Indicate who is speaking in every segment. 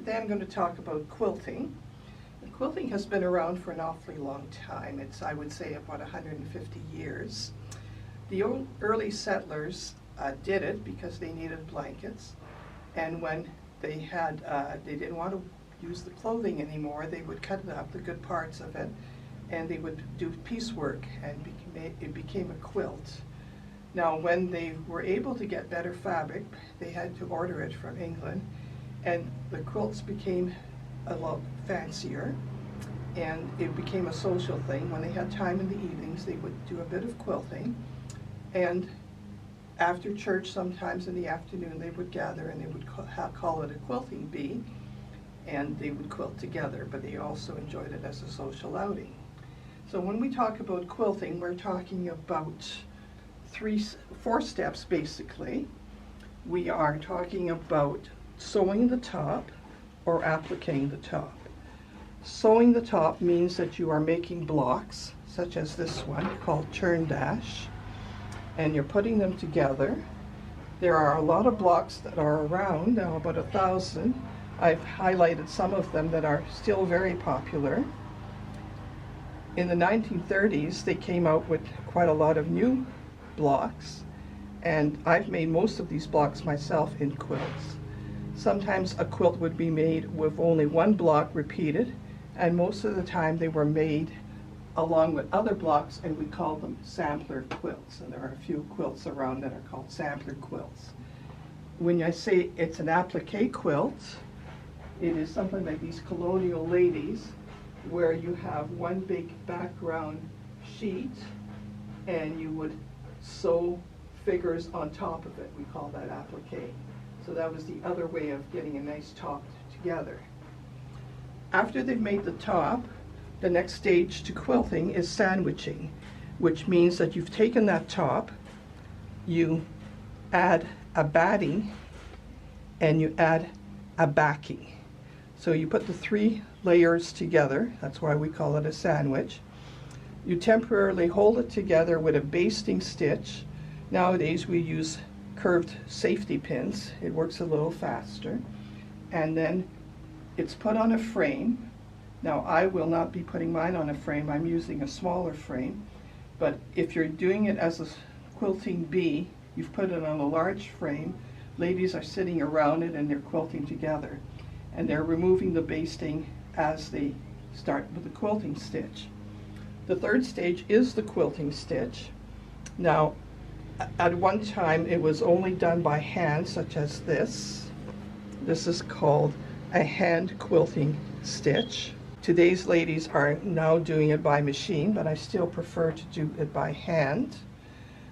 Speaker 1: Today I'm going to talk about quilting. And quilting has been around for an awfully long time. It's, I would say, about 150 years. The early settlers did it because they needed blankets, and when they didn't want to use the clothing anymore, they would cut up the good parts of it, and they would do piecework, and it became a quilt. Now, when they were able to get better fabric, they had to order it from England, and the quilts became a lot fancier, and it became a social thing. When they had time in the evenings, they would do a bit of quilting, and after church, sometimes in the afternoon, they would gather and they would call it a quilting bee, and they would quilt together, but they also enjoyed it as a social outing. So when we talk about quilting, we're talking about four steps basically. We are talking about sewing the top or appliquing the top. Sewing the top means that you are making blocks, such as this one called turn dash, and you're putting them together. There are a lot of blocks that are around, now about 1,000. I've highlighted some of them that are still very popular. In the 1930s, they came out with quite a lot of new blocks, and I've made most of these blocks myself in quilts. Sometimes a quilt would be made with only one block repeated, and most of the time they were made along with other blocks, and we call them sampler quilts. And there are a few quilts around that are called sampler quilts. When I say it's an applique quilt, it is something like these colonial ladies, where you have one big background sheet and you would sew figures on top of it. We call that applique. So that was the other way of getting a nice top together. After they've made the top, the next stage to quilting is sandwiching, which means that you've taken that top, you add a batting, and you add a backing. So you put the three layers together. That's why we call it a sandwich. You temporarily hold it together with a basting stitch. Nowadays we use curved safety pins. It works a little faster. And then it's put on a frame. Now, I will not be putting mine on a frame. I'm using a smaller frame. But if you're doing it as a quilting bee, you've put it on a large frame. Ladies are sitting around it and they're quilting together. And they're removing the basting as they start with the quilting stitch. The third stage is the quilting stitch. Now, at one time it was only done by hand, such as this. This is called a hand quilting stitch. Today's ladies are now doing it by machine, but I still prefer to do it by hand.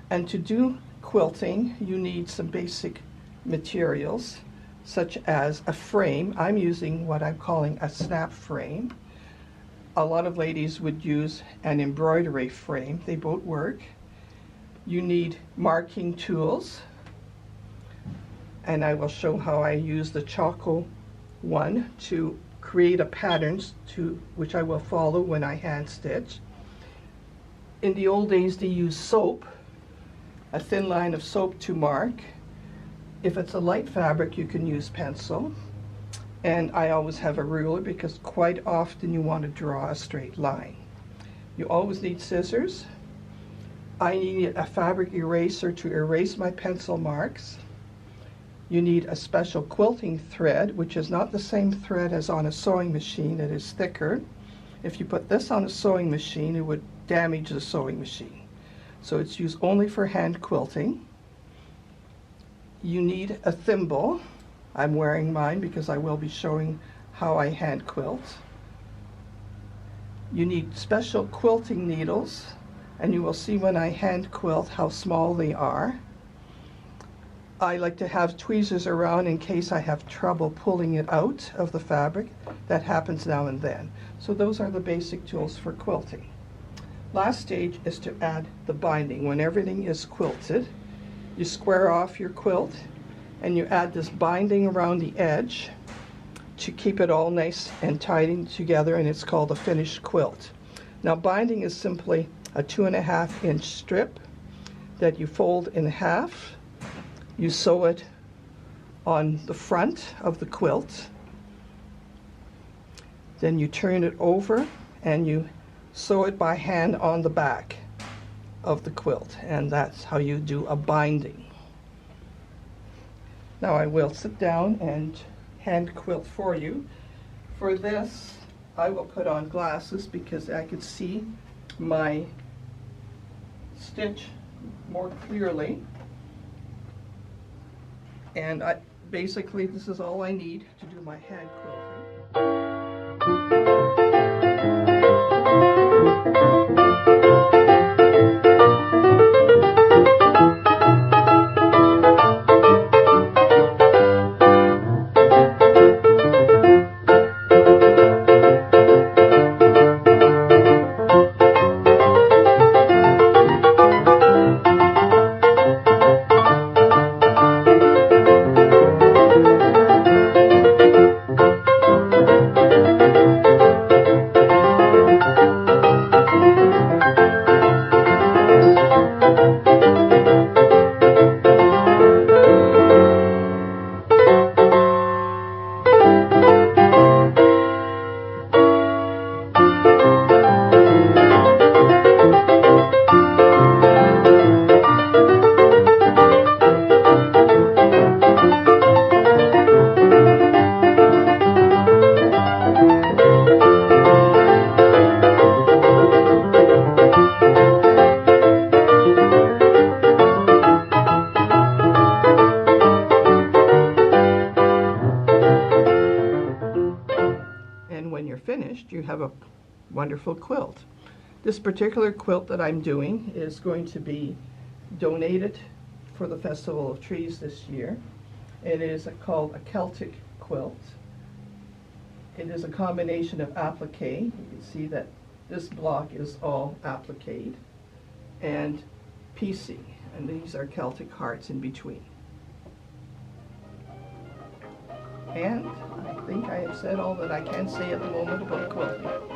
Speaker 1: And to do quilting, you need some basic materials, such as a frame. I'm using what I'm calling a snap frame. A lot of ladies would use an embroidery frame. They both work. You need marking tools, and I will show how I use the Choco one to create a pattern which I will follow when I hand stitch. In the old days they used soap, a thin line of soap to mark. If it's a light fabric, you can use pencil. And I always have a ruler because quite often you want to draw a straight line. You always need scissors. I need a fabric eraser to erase my pencil marks. You need a special quilting thread, which is not the same thread as on a sewing machine. It is thicker. If you put this on a sewing machine, it would damage the sewing machine. So it's used only for hand quilting. You need a thimble. I'm wearing mine because I will be showing how I hand quilt. You need special quilting needles, and you will see when I hand quilt how small they are. I like to have tweezers around in case I have trouble pulling it out of the fabric. That happens now and then. So those are the basic tools for quilting. Last stage is to add the binding. When everything is quilted, you square off your quilt and you add this binding around the edge to keep it all nice and tidy together, and it's called a finished quilt. Now, binding is simply a 2.5-inch strip that you fold in half. You sew it on the front of the quilt, Then you turn it over and you sew it by hand on the back of the quilt, and that's how you do a binding. Now I will sit down and hand quilt for you. For this, I will put on glasses because I could see my stitch more clearly. And basically this is all I need to do my hand quilting. When you're finished, you have a wonderful quilt. This particular quilt that I'm doing is going to be donated for the Festival of Trees this year. It is called a Celtic quilt. It is a combination of applique. You can see that this block is all applique, and piecing, and these are Celtic hearts in between. And I think I have said all that I can say at the moment about quilting.